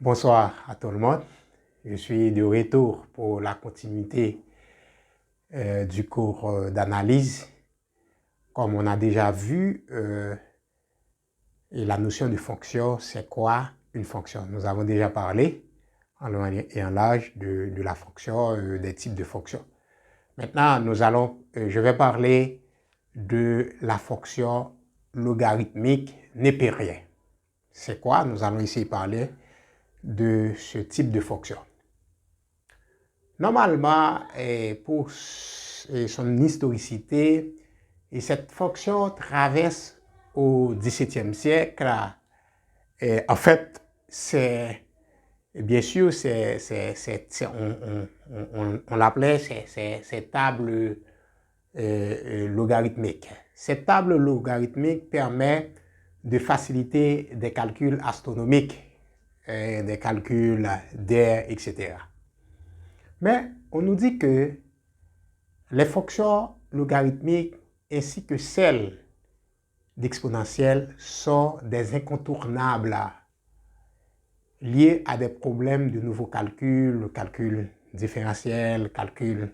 Bonsoir à tout le monde. Je suis de retour pour la continuité du cours d'analyse. Comme on a déjà vu, la notion de fonction, c'est quoi une fonction? Nous avons déjà parlé en long et en large de la fonction, des types de fonctions. Maintenant, je vais parler de la fonction logarithmique népérienne. C'est quoi? Nous allons essayer de parler de ce type de fonction. Normalement, pour son historicité, cette fonction traverse au XVIIe siècle. En fait, bien sûr, on l'appelait ces tables logarithmiques. Cette table logarithmique permet de faciliter des calculs astronomiques, des calculs d'air, etc. Mais on nous dit que les fonctions logarithmiques ainsi que celles d'exponentielles sont des incontournables liés à des problèmes de nouveaux calculs, calcul différentiel, calcul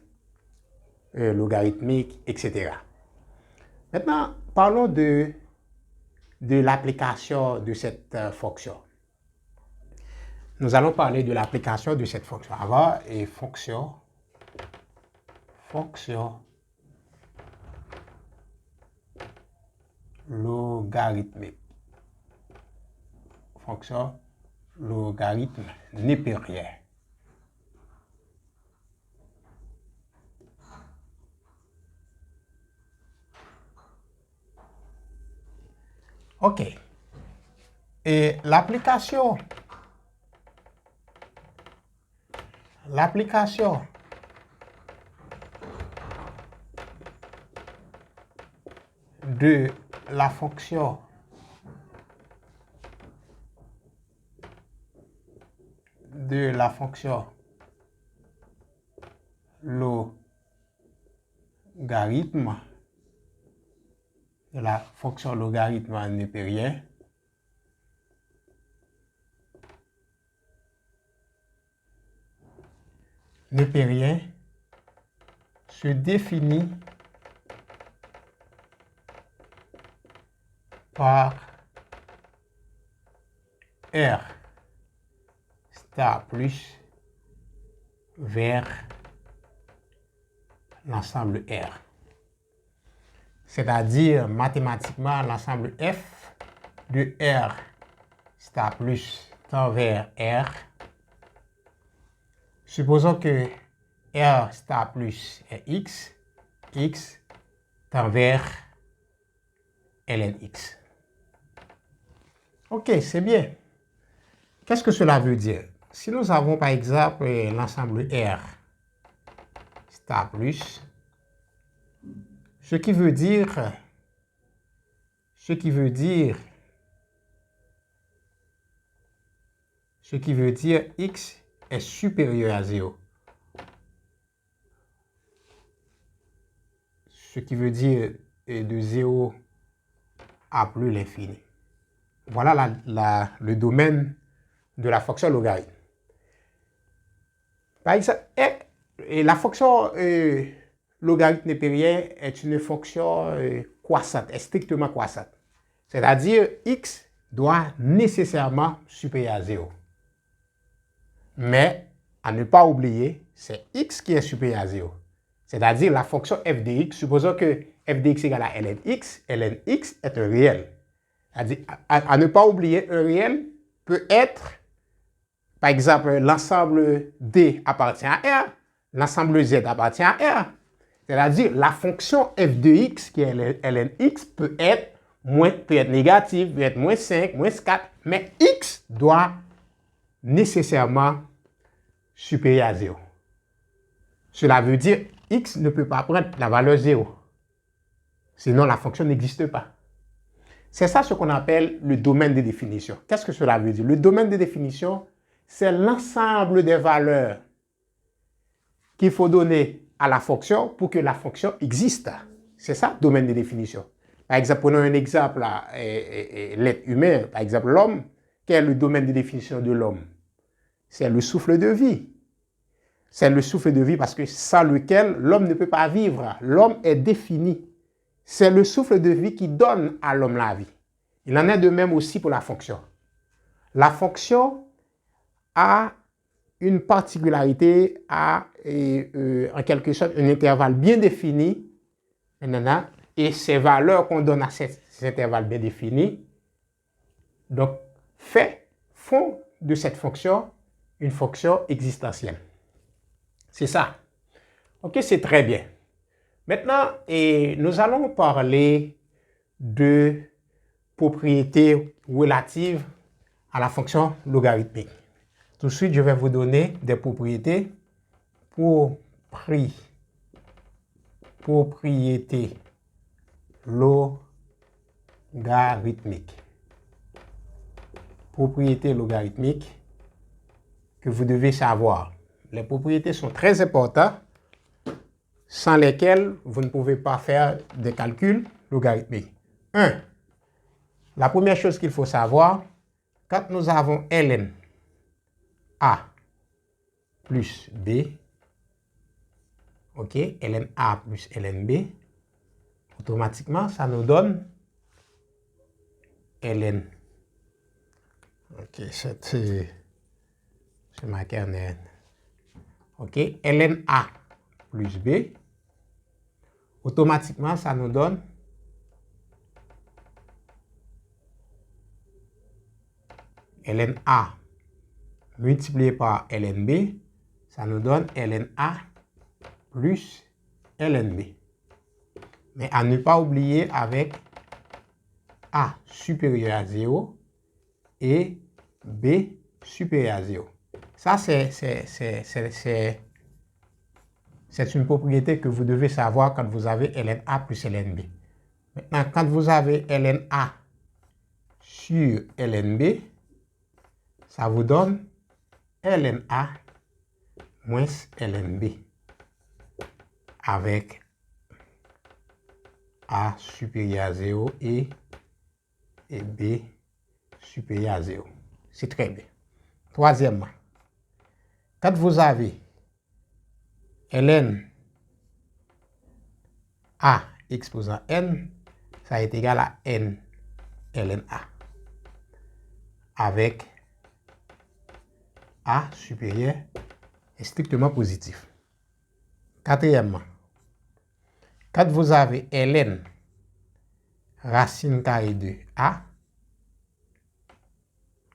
logarithmique, etc. Maintenant, parlons de l'application de cette fonction. Nous allons parler de l'application de cette fonction. Avant, fonction logarithmique. Fonction logarithme népérien. OK. Et l'application de la fonction logarithme népérien se définit par R star plus vers l'ensemble R. C'est-à-dire mathématiquement l'ensemble F de R star plus tend vers R. Supposons que R star plus est X, X tend vers ln X. OK, c'est bien. Qu'est-ce que cela veut dire? Si nous avons par exemple l'ensemble R star plus, ce qui veut dire X est supérieur à 0. Ce qui veut dire de 0 à plus l'infini. Voilà le domaine de la fonction logarithme. Par exemple, la fonction logarithme népérien est une fonction croissante, est strictement croissante. C'est-à-dire, x doit nécessairement supérieur à 0. Mais, à ne pas oublier, c'est x qui est supérieur à 0. C'est-à-dire, la fonction f de x, supposons que f de x égale à ln x est un réel. C'est-à-dire, à ne pas oublier, un réel peut être, par exemple, l'ensemble D appartient à R, l'ensemble Z appartient à R. C'est-à-dire, la fonction f de x, qui est ln x, peut être négative, peut être moins 5, moins 4, mais x doit nécessairement supérieur à 0. Cela veut dire x ne peut pas prendre la valeur 0. Sinon, la fonction n'existe pas. C'est ça ce qu'on appelle le domaine de définition. Qu'est-ce que cela veut dire? Le domaine de définition, c'est l'ensemble des valeurs qu'il faut donner à la fonction pour que la fonction existe. C'est ça, le domaine de définition. Par exemple, prenons un exemple, l'être humain, par exemple l'homme. Quel est le domaine de définition de l'homme? c'est le souffle de vie. C'est le souffle de vie parce que sans lequel l'homme ne peut pas vivre. L'homme est défini. C'est le souffle de vie qui donne à l'homme la vie. Il en est de même aussi pour la fonction. La fonction a une particularité, a en quelque sorte un intervalle bien défini, et ces valeurs qu'on donne à cet intervalle bien défini, donc font de cette fonction une fonction existentielle. C'est ça. Ok, c'est très bien. Maintenant, nous allons parler de propriétés relatives à la fonction logarithmique. Tout de suite, je vais vous donner des propriétés propriétés logarithmiques. Propriétés logarithmiques que vous devez savoir. Les propriétés sont très importantes, sans lesquelles vous ne pouvez pas faire des calculs logarithmiques. 1. La première chose qu'il faut savoir, quand nous avons ln A plus B, ok, ln A plus ln B, automatiquement, ça nous donne ln. Ok, c'est marqué en N. Ok, ln A plus B, automatiquement, ça nous donne ln A multiplié par ln B, ça nous donne ln A plus ln B. Mais à ne pas oublier avec A supérieur à 0 et B supérieur à 0. Ça, c'est une propriété que vous devez savoir quand vous avez ln A plus ln B. Maintenant, quand vous avez ln A sur ln B, ça vous donne ln A moins ln B avec A supérieur à 0 et B supérieur à 0. C'est très bien. Troisièmement, quand vous avez ln A exposant n, ça est égal à n ln A avec A supérieur est strictement positif. Quatrièmement, quand vous avez ln racine carrée de A,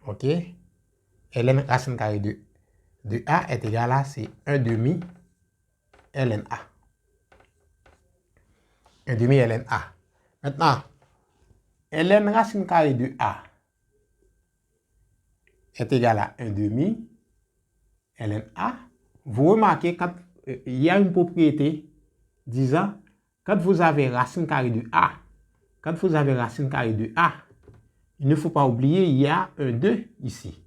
ok, ln racine carrée de A est égal à c'est 1 demi ln A. 1 demi ln A. Maintenant, ln racine carrée de A est égal à 1 demi ln A. Vous remarquez quand il y a une propriété disant quand vous avez racine carrée de A, quand vous avez racine carrée de A, il ne faut pas oublier, il y a un 2 ici.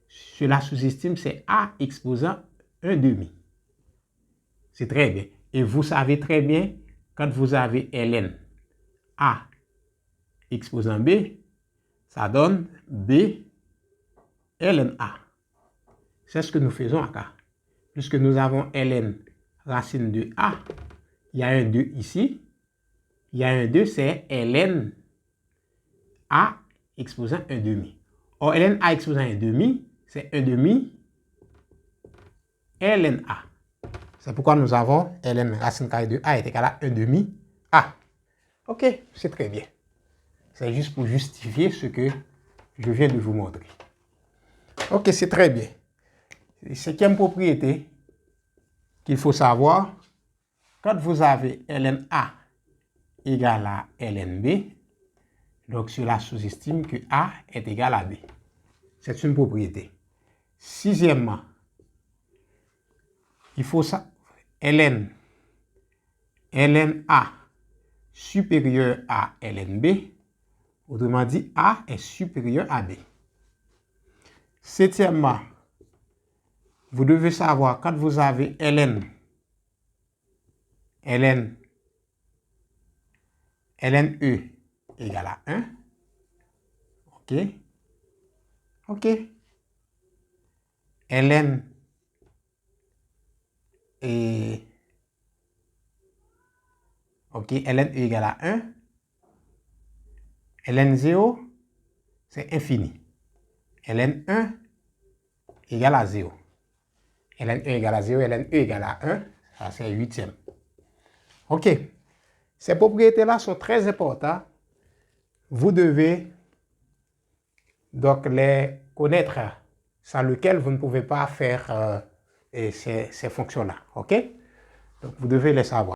Cela sous-estime, c'est A exposant 1 demi. C'est très bien. Et vous savez très bien, quand vous avez ln A exposant B, ça donne B ln A. C'est ce que nous faisons à K. Puisque nous avons ln racine de A, il y a un 2 ici. Il y a un 2, c'est ln A exposant 1 demi. Or, ln A exposant 1 demi, c'est 1 demi ln A. C'est pourquoi nous avons ln racine carrée de A est égal à 1 demi A. Ok, c'est très bien. C'est juste pour justifier ce que je viens de vous montrer. Ok, c'est très bien. Cinquième propriété qu'il faut savoir, quand vous avez ln A égale à ln B, donc cela sous-estime que A est égal à B. C'est une propriété. Sixièmement, il faut ça, ln A supérieur à ln B, autrement dit, A est supérieur à B. Septièmement, vous devez savoir, quand vous avez ln E égale à 1, ok, ln et ok, ln e égale à 1, ln 0, c'est infini. ln 1 égale à 0. ln e égale à 0, ln e égale à 1, ça c'est 8e. Ok, ces propriétés-là sont très importantes. Vous devez donc les connaître, sans lequel vous ne pouvez pas faire ces fonctions-là. Ok? Donc vous devez les savoir.